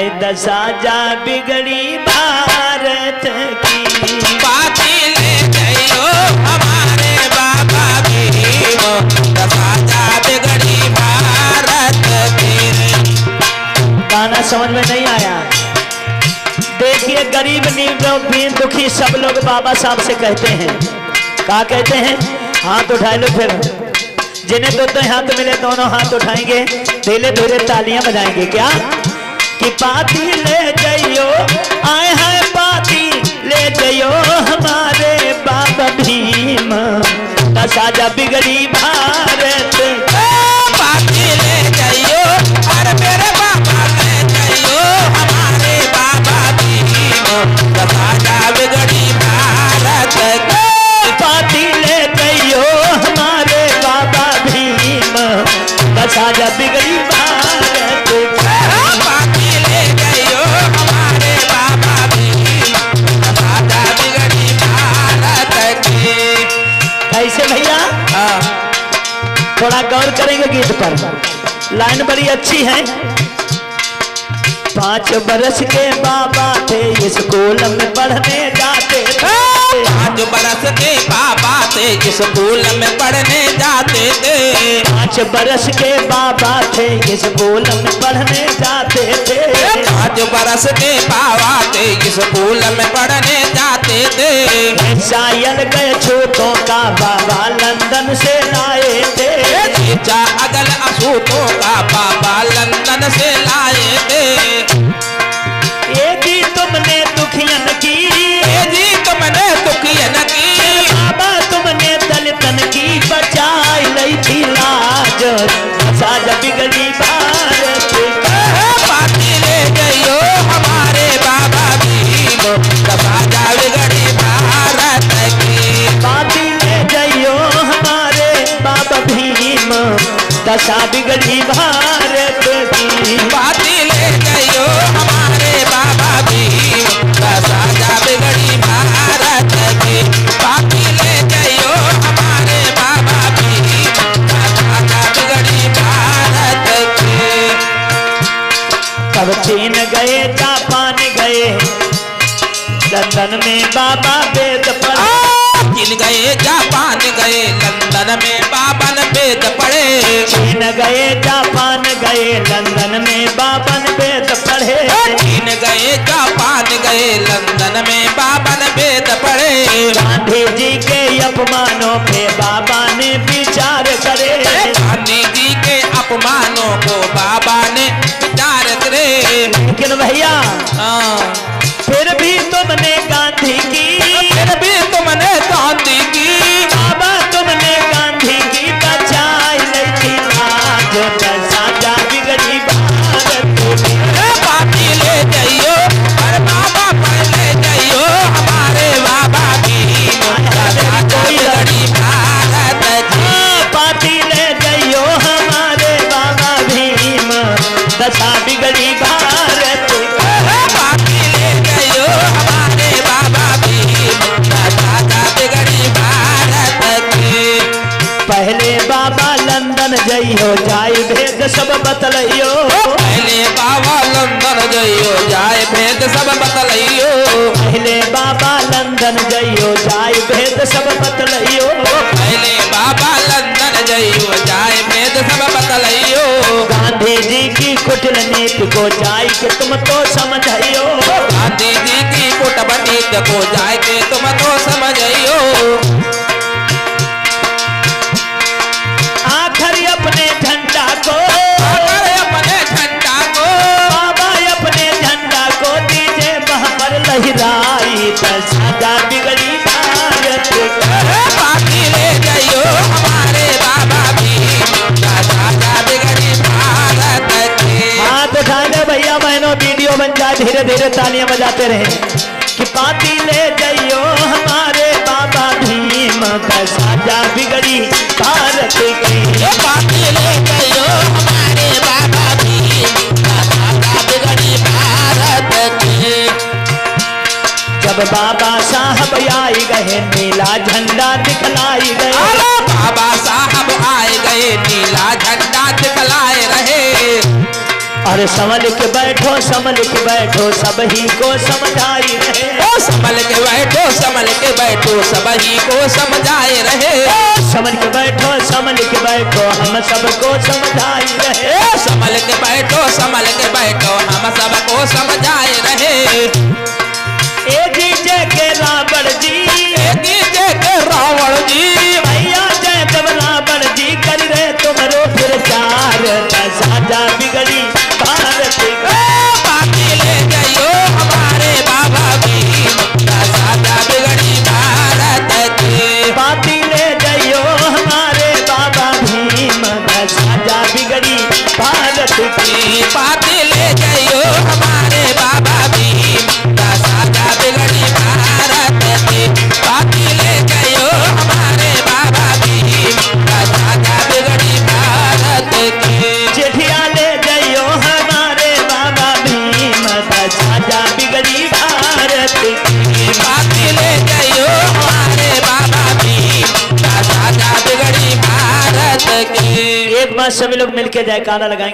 हाय दशा जा बिगड़ी भारत की। पाती ले जाइयो हमारे बाबा भीम, दशा जा बिगड़ी भारत की। गाना समझ में नहीं आया? देखिए गरीब नीम दुखी सब लोग बाबा साहब से कहते हैं, क्या कहते हैं? हाथ उठा लो, फिर जिन्हें दो हाथ मिले दोनों हाथ उठाएंगे, धीरे धीरे तालियां बजाएंगे। क्या कि पाती ले जाइयो, आए हैं पाती ले जाइयो हमारे बाबा भीम, दशा जा बिगड़ी भारत। पाती ले जाइयो अरे मेरे बाबा ले जाइयो हमारे बाबा भीम, दशा जा बिगड़ी भारत। पाती ले जाइयो हमारे बाबा भीम, दशा जा बिगड़ी भारत। पाती ले जाइयो हमारे बाबा भीम, दशा जा बिगड़ी भारत की। कैसे भैया? थोड़ा गौर करेंगे गीत पर, लाइन बड़ी अच्छी है। 5 बरस के बाबा थे, स्कूल में पढ़ने जाते थे। 5 बरस के बाबा थे, स्कूल में पढ़ने जाते थे। 5 बरस के बाबा थे, स्कूल में पढ़ने जाते थे। 5 बरस के बाबा थे, स्कूल में पढ़ने जाते थे। सायल गए छोटों का बाबा लंदन से लाए थे। चीचा अगल असूतों का बाबा लंदन से लाए थे। ये जी तुमने दुखियन की, ये जी तुमने दुखियन की, बाबा तुमने दलितन की बचाई लई थी लाज, दशा जा बिगड़ी भारत। पाती ले जाइयो हमारे बाबा भीम, दशा जा बिगड़ी भारत की। पाती ले जाइयो हमारे बाबा भीम, दशा बिगड़ी भारत की। पाती ले जाइयो हमारे बाबा भीम, दशा जा बिगड़ी भारत की। पाती ले जाइयो हमारे बाबा भीम, दशा जा बिगड़ी भारत की। तब चीन गए, जापान गए, लंदन में बाबा वेद पढ़े। चीन गए, जापान गए, लंदन में बाबन वेद पढ़े। चीन गए, जापान गए, लंदन में बाबन वेद पढ़े। चीन गए, जापान गए, लंदन में बाबन वेद पढ़े। गांधी जी के अपमानों पे बाबा ने विचार करे। गांधी जी के अपमानों को बाबा ने विचार करे। लेकिन भैया फिर भी तुमने गांधी की, फिर भी तुमने गांधी की, बाबा तुमने गांधी की बचाई नहीं थी लाज, दशा जा बिगड़ी भारत की। पाती ले जाइयो अरे बाबा पर ले जाइयो हमारे बाबा भीम, दशा जा बिगड़ी भारत की। पाती ले जाइयो हमारे बाबा भीम, दशा बिगड़ी भारत की। पाती ले जाइयो हमारे बाबा भीम, दशा जा बिगड़ी भारत की। पहले बाबा लंदन जइयो, जाय भेद सब बतलइयो। पहले बाबा लंदन जइयो, जाए भेद सब बतलइयो। पहले बाबा लंदन जइयो, जाय भेद सब बतलइयो। पहले बाबा लंदन जइयो, जाए भेद सब बतलइयो। गांधी जी की कुटिल नीति को जाय के तुम तो समझइयो। गांधी जी की कूटनीति को जाए के तुम तो समझइयो। आखिर अपने झंडा को, अगर अपने झंडा को, बाबा अपने झंडा को दीजिए वहां पर लहराई, दशा जा बिगड़ी भारत की। पाती ले जाइयो हमारे बाबा भीम, दशा जा बिगड़ी भारत की। हाथ उठा दे भैया बहनों, वीडियो बन जाए, धीरे धीरे तालियां बजाते रहे। कि पाती ले जाइयो हमारे बाबा भीम, दशा जा बिगड़ी भारत की। पाती ले जाइयो हमारे बाबा भीम, दशा जा बिगड़ी भारत की। जब बाबा साहब आई गए, नीला झंडा दिखलाई गए। अरे बाबा साहब आए गए, नीला झंडा दिखलाए रहे। और अरे संभल के बैठो सब ही को समझाई रहे। ओ संभल के बैठो सबही को समझाए रहे। संभल के बैठो हम सबको समझाई रहे। संभल के बैठो हम सबको समझाए रहे। एक जय के रावण जी, एक जय के रावण जी, भैया जय जब रावण जी कर रहे तुम्हारो प्रचार, साजा बिगड़ी भारत की। पापी ले जाइयो हमारे बाबा भीम, साजा बिगड़ी भारत की। पापी ले जाइयो हमारे बाबा भीम, साजा बिगड़ी भारत की। पापी ले जाइयो हमारे बाबा भीम, साजा बिगड़ी भारत की। पापी ले जाइयो हमारे बाबा भीम, साजा बिगड़ी भारत की। जेठिया ले जाइयो हमारे बाबा भीम, साजा बिगड़ी भारत की। पापी ले जाइयो हमारे बाबा भीम, साजा बिगड़ी भारत की। एक बार सभी लोग मिलके जयकारा लगाएंगे।